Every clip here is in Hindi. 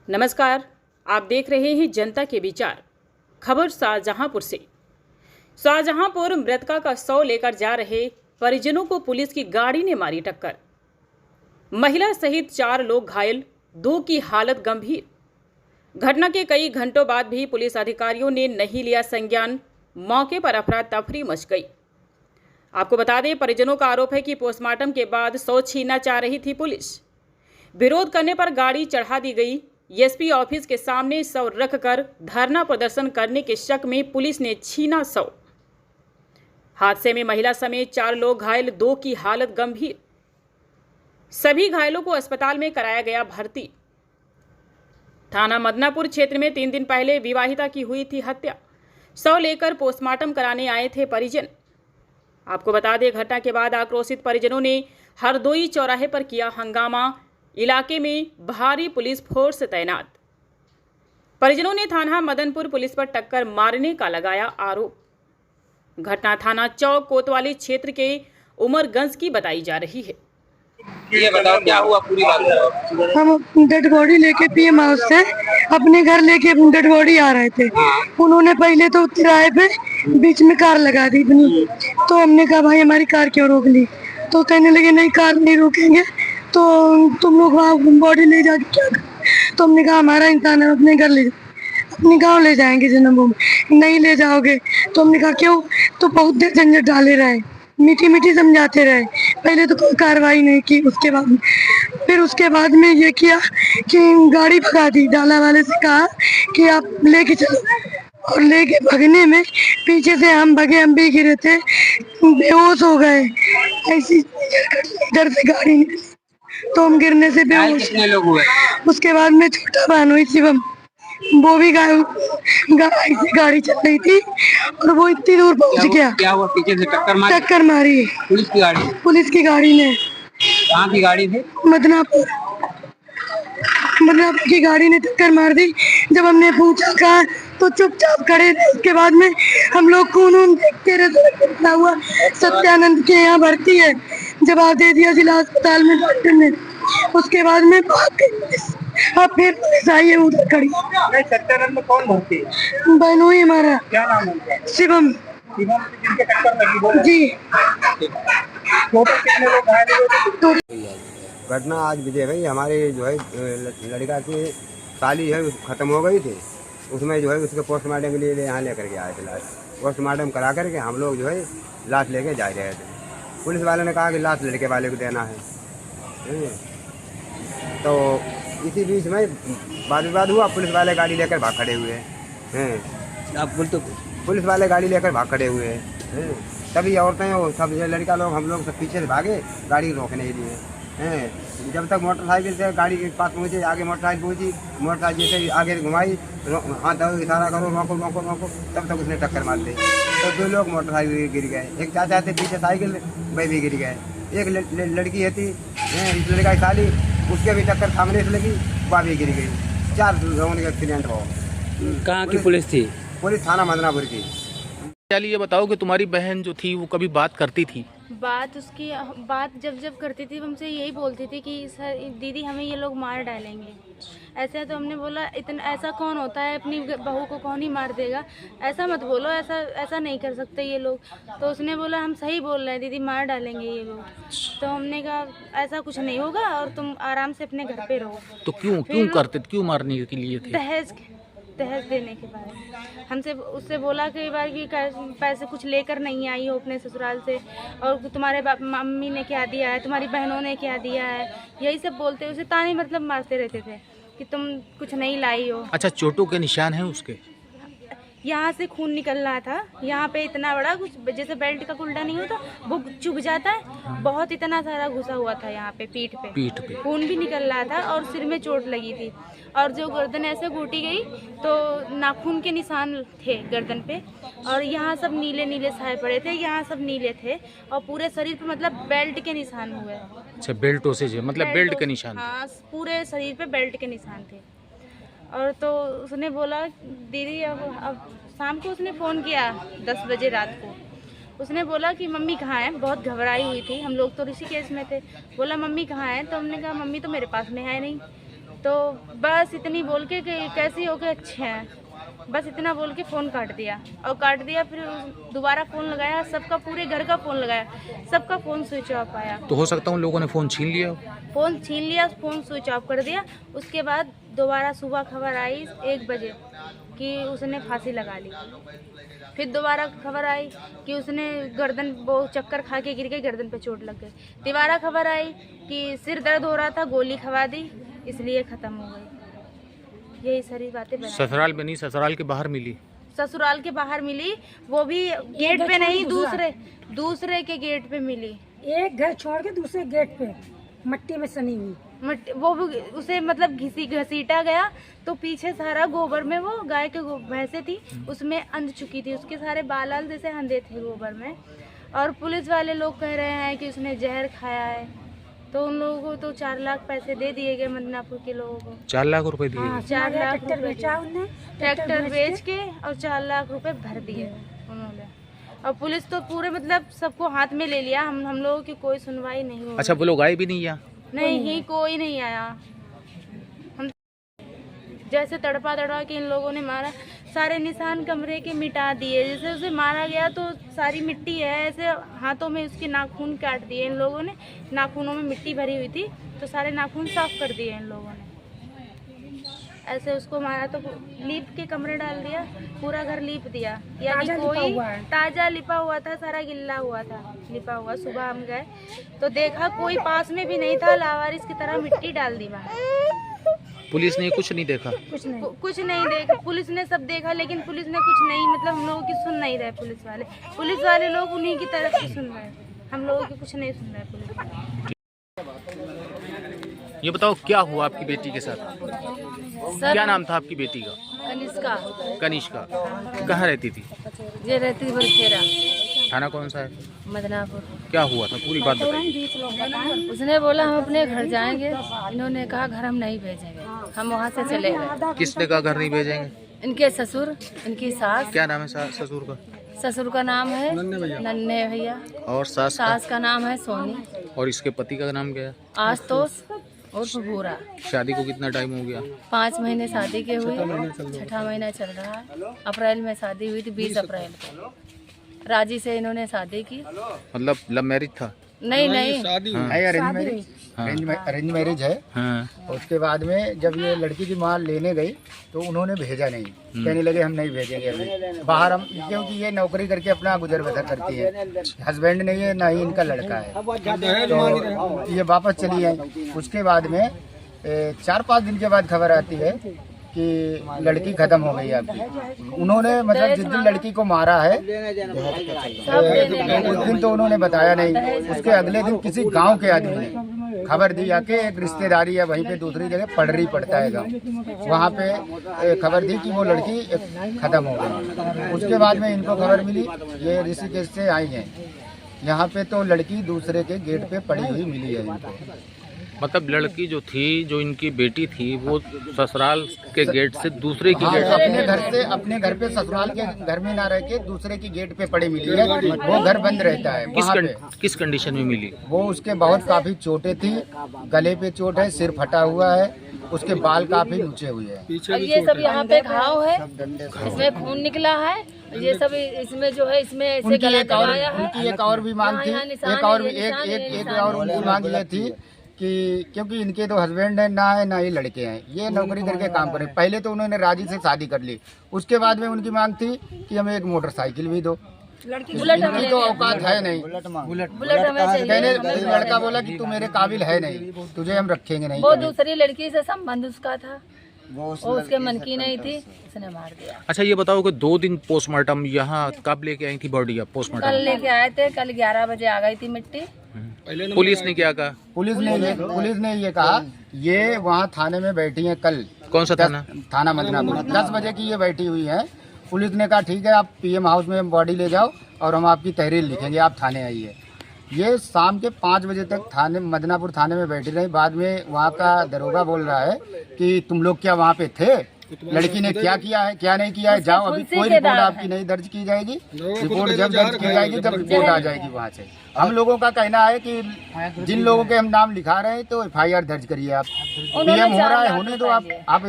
नमस्कार, आप देख रहे हैं जनता के विचार। खबर शाहजहांपुर से। शाहजहांपुर मृतका का शव लेकर जा रहे परिजनों को पुलिस की गाड़ी ने मारी टक्कर। महिला सहित 4 लोग घायल, 2 की हालत गंभीर। घटना के कई घंटों बाद भी पुलिस अधिकारियों ने नहीं लिया संज्ञान। मौके पर अफरा तफरी मच गई। आपको बता दें, परिजनों का आरोप है कि पोस्टमार्टम के बाद शव छीनना चाह रही थी पुलिस। विरोध करने पर गाड़ी चढ़ा दी गई। एसपी ऑफिस के सामने शव रखकर धरना प्रदर्शन करने के शक में पुलिस ने छीना शव। हादसे में महिला समेत 4 लोग घायल, 2 की हालत गंभीर। सभी घायलों को अस्पताल में कराया गया भर्ती। थाना मदनापुर क्षेत्र में 3 दिन पहले विवाहिता की हुई थी हत्या। शव लेकर पोस्टमार्टम कराने आए थे परिजन। आपको बता दें, घटना के बाद आक्रोशित परिजनों ने हरदोई चौराहे पर किया हंगामा। इलाके में भारी पुलिस फोर्स तैनात। परिजनों ने थाना मदनपुर पुलिस पर टक्कर मारने का लगाया आरोप। घटना थाना चौक कोतवाली क्षेत्र के उमरगंज की बताई जा रही है। ये बताओ क्या हुआ पूरी बात। हम डेड बॉडी लेके पीएम हाउस से अपने घर लेके डेड बॉडी आ रहे थे। उन्होंने पहले तो किराए पे बीच में कार लगा दी अपनी। तो हमने कहा भाई हमारी कार क्यों रोक ली? तो कहने लगे नहीं कार नहीं रोकेंगे, तो तुम लोग वहाँ बॉडी ले जाके क्या कर? तो हमने कहा हमारा इंसान है, अपने घर ले अपने गांव ले जाएंगे जन्मभूमि। नहीं ले जाओगे तो हमने कहा क्यों? तो बहुत देर झंझट डाले रहे, मीठी मीठी समझाते रहे। पहले तो कोई कार्रवाई नहीं की। उसके बाद में ये किया कि गाड़ी भगा दी। डाला वाले से कहा कि आप लेके चलो, और लेके भगने में पीछे से हम भगे, हम भी गिरे थे, बेहोश हो गए। ऐसी डर से गाड़ी निकली तो हम गिरने से बेहोश। कितने लोग हुए? उसके बाद में छोटा बहन हुई शिवम, वो भी ऐसी गाड़ी चल रही थी और वो इतनी दूर पहुंच गया। क्या हुआ? पीछे से टक्कर मारी पुलिस की गाड़ी ने। कहाँ की गाड़ी थी? मदनापुर की गाड़ी ने टक्कर मार दी। जब हमने पूछा कहा तो चुपचाप खड़े थे। उसके बाद में हम लोग खून देखते रहे। कितना हुआ? सत्यानंद के यहाँ भर्ती है, जवाब दे दिया जिला अस्पताल में डॉक्टर ने। उसके बाद में अब फिर पुलिस आई है उधर खड़ी। सत्यानंद में कौन भर्ती है? बहनों ही हमारा। क्या नाम है? शिवम जिनके टक्कर लगी जी। टोटल कितने लोग घायल हुए? घटना आज विजय भाई हमारे जो है लड़का की साली है ख़त्म हो गई थी। उसमें जो है उसके पोस्टमार्टम के लिए यहाँ लेकर के आए थे लाश। पोस्टमार्टम करा करके हम लोग जो है लाश लेके जा रहे थे। पुलिस वाले ने कहा कि लाश लड़के वाले को देना है। तो इसी बीच में वाद विवाद हुआ। पुलिस वाले गाड़ी लेकर भाग खड़े हुए हैं। आप बोल तो पुलिस वाले गाड़ी लेकर भाग खड़े हुए हैं। तभी औरतें वो सब लड़का लोग हम लोग सब पीछे से भागे गाड़ी रोकने के लिए। जब तक मोटरसाइकिल से गाड़ी के पास पहुँचे, आगे मोटरसाइकिल पहुँची, मोटरसाइकिल जैसे आगे घुमाई, हाथ दो इशारा करो रोको रोको रोको, तब तक उसने टक्कर मार दी। तो 2 लोग मोटरसाइकिल गिर गए। एक चाचा थे पीछे साइकिल, वह भी गिर गए। एक लड़की थी इस लड़का की साली, उसके भी टक्कर सामने से लगी, वह भी गिर गई। 4 लोगों का एक्सीडेंट हुआ। कहाँ की पुलिस थी? पुलिस थाना मदनापुर की। चलिए ये बताओ कि तुम्हारी बहन जो थी वो कभी बात करती थी? बात जब करती थी हमसे यही बोलती थी कि सर दीदी हमें ये लोग मार डालेंगे। ऐसे तो हमने बोला इतना ऐसा कौन होता है, अपनी बहू को कौन ही मार देगा, ऐसा मत बोलो, ऐसा नहीं कर सकते ये लोग। तो उसने बोला हम सही बोल रहे हैं दीदी, मार डालेंगे ये लोग। तो हमने कहा ऐसा कुछ नहीं होगा और तुम आराम से अपने घर पे रहो। तो क्यों मारने के लिए थे? दहेज देने के बाद हमसे उससे बोला कई बार कि पैसे कुछ लेकर नहीं आई हो अपने ससुराल से, और तुम्हारे मम्मी ने क्या दिया है, तुम्हारी बहनों ने क्या दिया है, यही सब बोलते उसे ताने मतलब मारते रहते थे कि तुम कुछ नहीं लाई हो। अच्छा, चोटों के निशान हैं उसके? यहाँ से खून निकल रहा था, यहाँ पे इतना बड़ा कुछ जैसे बेल्ट का कुल्ला नहीं होता वो चुभ जाता है, बहुत इतना सारा घुसा हुआ था यहाँ पे पीठ पे खून भी निकल रहा था और सिर में चोट लगी थी। और जो गर्दन ऐसे घूटी गई तो नाखून के निशान थे गर्दन पे, और यहाँ सब नीले नीले साए पड़े थे, यहाँ सब नीले थे, और पूरे शरीर पे मतलब बेल्ट के निशान हुए। अच्छा, बेल्टों से मतलब बेल्ट के निशान? हाँ, पूरे शरीर पे बेल्ट के निशान थे। और तो उसने बोला दीदी अब शाम को उसने फ़ोन किया 10 बजे रात को। उसने बोला कि मम्मी कहाँ है, बहुत घबराई हुई थी, हम लोग तो ऋषिकेश में थे। बोला मम्मी कहाँ है, तो हमने कहा मम्मी तो मेरे पास में है नहीं। तो बस इतनी बोल के कि कैसी हो के अच्छे हैं, बस इतना बोल के फ़ोन काट दिया। और काट दिया फिर दोबारा फ़ोन लगाया, सबका पूरे घर का फ़ोन लगाया, सबका फ़ोन स्विच ऑफ आया। तो हो सकता है उन लोगों ने फ़ोन छीन लिया हो? फ़ोन छीन लिया, फ़ोन स्विच ऑफ कर दिया। उसके बाद दोबारा सुबह खबर आई 1 बजे कि उसने फांसी लगा ली। फिर दोबारा खबर आई कि उसने गर्दन वो चक्कर खा के गिर गई, गर्दन पे चोट लग गई। दोबारा खबर आई कि सिर दर्द हो रहा था, गोली खवा दी, इसलिए ख़त्म हो गई। यही सारी बातें बनाई। ससुराल में नहीं, ससुराल के बाहर मिली? ससुराल के बाहर मिली, वो भी गेट पे नहीं, दूसरे के गेट पे मिली। एक घर छोड़ के दूसरे गेट पे मट्टी में सनी हुई। वो भी उसे मतलब घसीटा गया, तो पीछे सारा गोबर में, वो गाय के भैंसे थी उसमें अंध चुकी थी, उसके सारे बाल जैसे अंधे थे गोबर में। और पुलिस वाले लोग कह रहे हैं कि उसने जहर खाया है। तो उन लोगों को तो 4 लाख पैसे दे दिए गए, मदनापुर के लोगों को 4 लाख रुपए दिए? 4 लाख ट्रैक्टर बेचा उन्होंने, ट्रैक्टर बेच के और 4 लाख रुपए भर दिए उन्होंने। और पुलिस तो पूरे मतलब सबको हाथ में ले लिया। हम लोगों की कोई सुनवाई नहीं हुई। अच्छा, वो लोग आए भी नहीं यहाँ? नहीं, कोई नहीं आया। हम जैसे तड़पा के इन लोगों ने मारा, सारे निशान कमरे के मिटा दिए। जैसे उसे मारा गया तो सारी मिट्टी है, ऐसे हाथों में उसके नाखून काट दिए इन लोगों ने। नाखूनों में मिट्टी भरी हुई थी तो सारे नाखून साफ कर दिए इन लोगों ने। ऐसे उसको मारा तो लीप के कमरे डाल दिया, पूरा घर लीप दिया। यानी कोई ताजा लिपा हुआ था, सारा गिल्ला हुआ था, लिपा हुआ। सुबह हम गए तो देखा कोई पास में भी नहीं था, लावारिस की तरह मिट्टी डाल दी बाहर। पुलिस ने कुछ नहीं देखा? कुछ नहीं देखा, पुलिस ने सब देखा, लेकिन पुलिस ने कुछ नहीं, मतलब हम लोगों की सुन नहीं रहे। पुलिस वाले लोग उन्हीं की तरफ से सुन रहे हैं, हम लोगों की कुछ नहीं सुन रहे पुलिस वाले। ये बताओ क्या हुआ आपकी बेटी के साथ? क्या नाम था आपकी बेटी का? कनिष्का। कहाँ रहती थी? ये रहती बरखेरा, थाना कौन सा है? मदनापुर। क्या हुआ था, पूरी बात बताइए। उसने बोला हम अपने घर जाएंगे, इन्होंने कहा घर हम नहीं भेजेंगे, हम वहाँ से चले गए। किसने कहा घर नहीं भेजेंगे? इनके ससुर, इनकी सास। क्या नाम है ससुर का? ससुर का नाम है नन्हे भैया, और सास का नाम है सोनी, और इसके पति का नाम क्या है? आशुतोष और भूरा। शादी को कितना टाइम हो गया? 5 महीने शादी के हुए, 6ठा महीना चल रहा है। अप्रैल में शादी हुई थी, 20 अप्रैल को। राजी से इन्होंने शादी की। मतलब लव मैरिज था? नहीं, अरेंज मैरिज है। हाँ। उसके बाद में जब ये लड़की की माँ लेने गई तो उन्होंने भेजा नहीं, कहने लगे हम नहीं भेजेंगे अभी बाहर हम, क्योंकि ये नौकरी करके अपना गुजर बसर करती है, हस्बैंड नहीं है ना ही इनका लड़का है, तो ये वापस चली आई। उसके बाद में 4-5 दिन के बाद खबर आती है कि लड़की खत्म हो गई आपकी। उन्होंने मतलब जिस दिन लड़की को मारा है उस दिन तो उन्होंने बताया नहीं, उसके अगले दिन किसी गांव के आदमी ने खबर दी आके, एक रिश्तेदारी है वहीं पे दूसरी जगह पड़री पड़ता है गाँव, वहाँ पे खबर दी कि वो लड़की खत्म हो गई। उसके बाद में इनको खबर मिली, ये ऋषिकेश से आई हैं यहाँ पे, तो लड़की दूसरे के गेट पे पड़ी हुई मिली है इनको। मतलब लड़की जो थी, जो इनकी बेटी थी, वो ससुराल के गेट से दूसरे की गेट अपने घर पे ससुराल के घर में ना रह के दूसरे की गेट पे पड़ी मिली है। वो घर बंद रहता है। किस कंडीशन में मिली? वो उसके बहुत काफी चोटें थी, गले पे चोट है, सिर फटा हुआ है, उसके बाल काफी नीचे हुए हैं। ये सब यहाँ पे घाव है, इसमें खून निकला है, ये सब इसमें जो है, इसमें ऐसे गला दबाया है। उनकी एक और भी मांग थी, एक और उनकी मांग ये थी कि क्योंकि इनके तो हस्बैंड है ना ही लड़के हैं, ये नौकरी करके काम करें। पहले तो उन्होंने राजी से शादी कर ली, उसके बाद में उनकी मांग थी कि हमें एक मोटरसाइकिल भी दो। इनकी तो औकात है नहीं, लड़का बोला कि तू मेरे काबिल है नहीं, तुझे हम रखेंगे नहीं। वो दूसरी लड़की से संबंध उसका था, वो उसके मन की नहीं थी, उसने मार दिया। अच्छा, ये बताओ कि 2 दिन पोस्टमार्टम यहाँ कब लेके आई थी बॉडी? आप पोस्टमार्टम कल लेके आए थे, कल 11 बजे आ गई थी मिट्टी। पुलिस ने क्या कहा? पुलिस ने ये कहा, ये वहाँ थाने में बैठी है कल। कौन सा थाना? थाना मदनापुर। 10 बजे की ये बैठी हुई है। पुलिस ने कहा ठीक है, आप PM हाउस में बॉडी ले जाओ और हम आपकी तहरीर लिखेंगे, आप थाने आइए। ये शाम के 5 बजे तक मदनापुर थाने में बैठी रही। बाद में वहाँ का दरोगा बोल रहा है कि तुम लोग क्या वहाँ पे थे? लड़की ने क्या किया है क्या नहीं किया है। जाओ, अभी कोई रिपोर्ट आपकी नहीं दर्ज की जाएगी। रिपोर्ट जब दर्ज की जाएगी तब रिपोर्ट आ जाएगी वहाँ से। हम लोगों का कहना है कि जिन लोगों के हम नाम लिखा रहे हैं तो FIR दर्ज करिए आप। PM हो रहा है, होने दो आप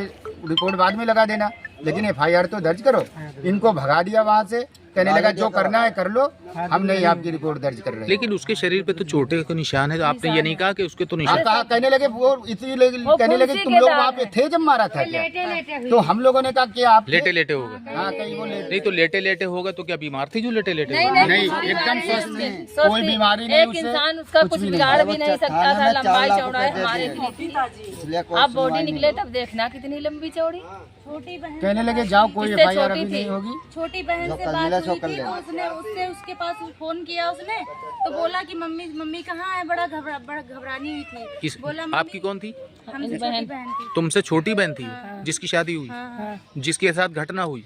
रिपोर्ट बाद में लगा देना, लेकिन FIR तो दर्ज करो। इनको भगा दिया वहाँ से, कहने लगा जो करना है कर लो, हम नहीं आपकी रिपोर्ट दर्ज कर रहे हैं। लेकिन उसके शरीर पे तो चोटें के निशान है, तो आपने ये नहीं कहा कि उसके तो निशान? कहा, कहने लगे वो इसीलिए कहने लगे तुम लोग वहाँ पे थे जब मारा था क्या? तो हम लोगों ने कहा कि आप लेटे लेटे हो गए? हाँ, कहीं वो नहीं तो लेटे लेटे हो गए तो क्या बीमार थी जो लेटे लेटे? नहीं, एकदम स्वस्थ थे, कोई बीमारी नहीं। एक इंसान उसका कुछ बिगाड़ भी नहीं सकता था। लंबाई चौड़ाई हमारे भी अब बॉडी निकले तब देखना कितनी लंबी चौड़ी। छोटी बहन कहने लगे जाओ, कोई किससे FIR छोटी अभी थी? नहीं होगी। छोटी बहन से बात हुई थी तो उसने उसके पास फोन किया उसने, तो बोला कि मम्मी कहाँ है, बड़ा घबरानी हुई थी। किस बोला आपकी कौन थी? हमसे छोटी बहन थी। तुमसे छोटी बहन थी जिसकी शादी हुई, जिसके साथ घटना हुई,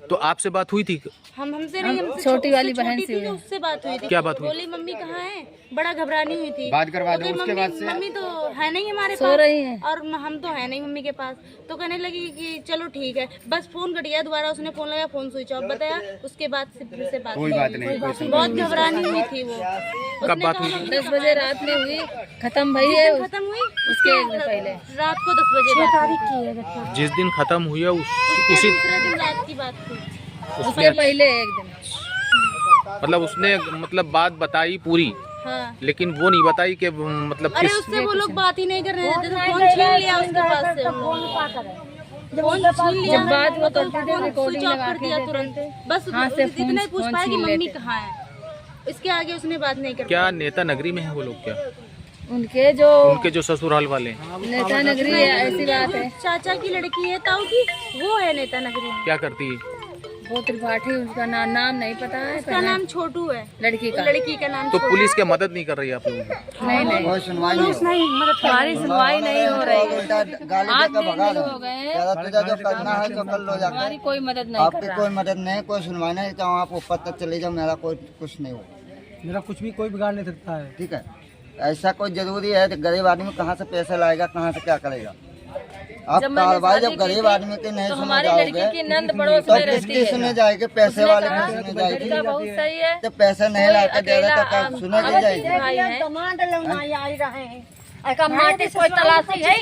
तो आपसे बात हुई थी? हमसे नहीं, हमसे छोटी वाली बहन छोटी से थी, उससे बात हुई थी। क्या बात हुई? बोली मम्मी कहाँ है, बड़ा घबरानी हुई थी। बात करवा दो तो उसके बाद से। मम्मी तो है नहीं हमारे सो पास रही हैं। और हम तो है नहीं मम्मी के पास। तो कहने लगी कि चलो ठीक है, बस फोन कट गया। दोबारा उसने फोन लगाया, फोन स्विच ऑफ बताया। उसके बाद से फिर से बात कोई बात नहीं, कोई सुनवाई बहुत घबरानी हुई थी वो। कब बात हुई? 10 बजे रात में हुई, खत्म भई है खत्म हुई उसके एक दिन पहले। रात को 10 बजे तारीख की है। जिस दिन खत्म हुई है उसी दूसरे दिन रात की बात थी। उसके पहले एक दिन। मतलब उसने मतलब बात बताई पूरी, हाँ। लेकिन वो नहीं बताई कि मतलब अरे किस उससे वो लोग बात ही नहीं कर रहे थे, तो फोन छीन लिया उसके पास से। फोन छीन लिया, जब बात वो करते थे फोन रिकॉर्डिंग स्विच ऑफ लगा कर के दिया देते तुरंत। थे। बस हाँ, से इतना ही पूछ फोन पाया कि छीन मम्मी लेते। कहाँ है। इसके आगे उसने बात नहीं कर क्या नेता नगरी में है वो लोग? क्या उनके जो ससुराल वाले हैं? नेता नगरी है, ऐसी बात है। चाचा की लड़की है ताऊ की, वो है नेता नगरी में। क्या करती है? वो त्रिपाठी, उसका नाम नहीं पता है। उसका नाम छोटू है, लड़की का। लड़की का नाम तो छोटू। पुलिस क्या मदद नहीं कर रही है आप लोगों की? नहीं कोई सुनवाई नहीं हमारी सुनवाई नहीं हो रही है। गाली 8 देकर भगा दिन दो। हो गए, तुझे जो करना है तो कर लो जाकर। हमारी कोई मदद नहीं कर आपकी रहा। कोई मदद नहीं, कोई सुनवाई नहीं। चाहो आप ऊपर तक चले जाओ, मेरा कोई कुछ नहीं होगा। मेरा कुछ भी कोई बिगाड़ नहीं सकता है। ठीक है, ऐसा कोई जरूरी है तो गरीब आदमी कहाँ से पैसा लाएगा, कहाँ से क्या करेगा? आप जब मैंने कार्रवाई शादी जब की गरीब थी, आदमी के नहीं तो सुने हमारी जाओगे लड़की की नंद पड़ोस तो में रहती किसकी है। सुने जाएगी? पैसे उसने वाले कहा, की सुने जाएगी। लड़का बहुत सही है, तो पैसा नहीं ला के दे रहे तो क्या सुने की जाएगी? भाई है। कमांड लौनाई आई रहे हैं। माटी कोई तलाशी है।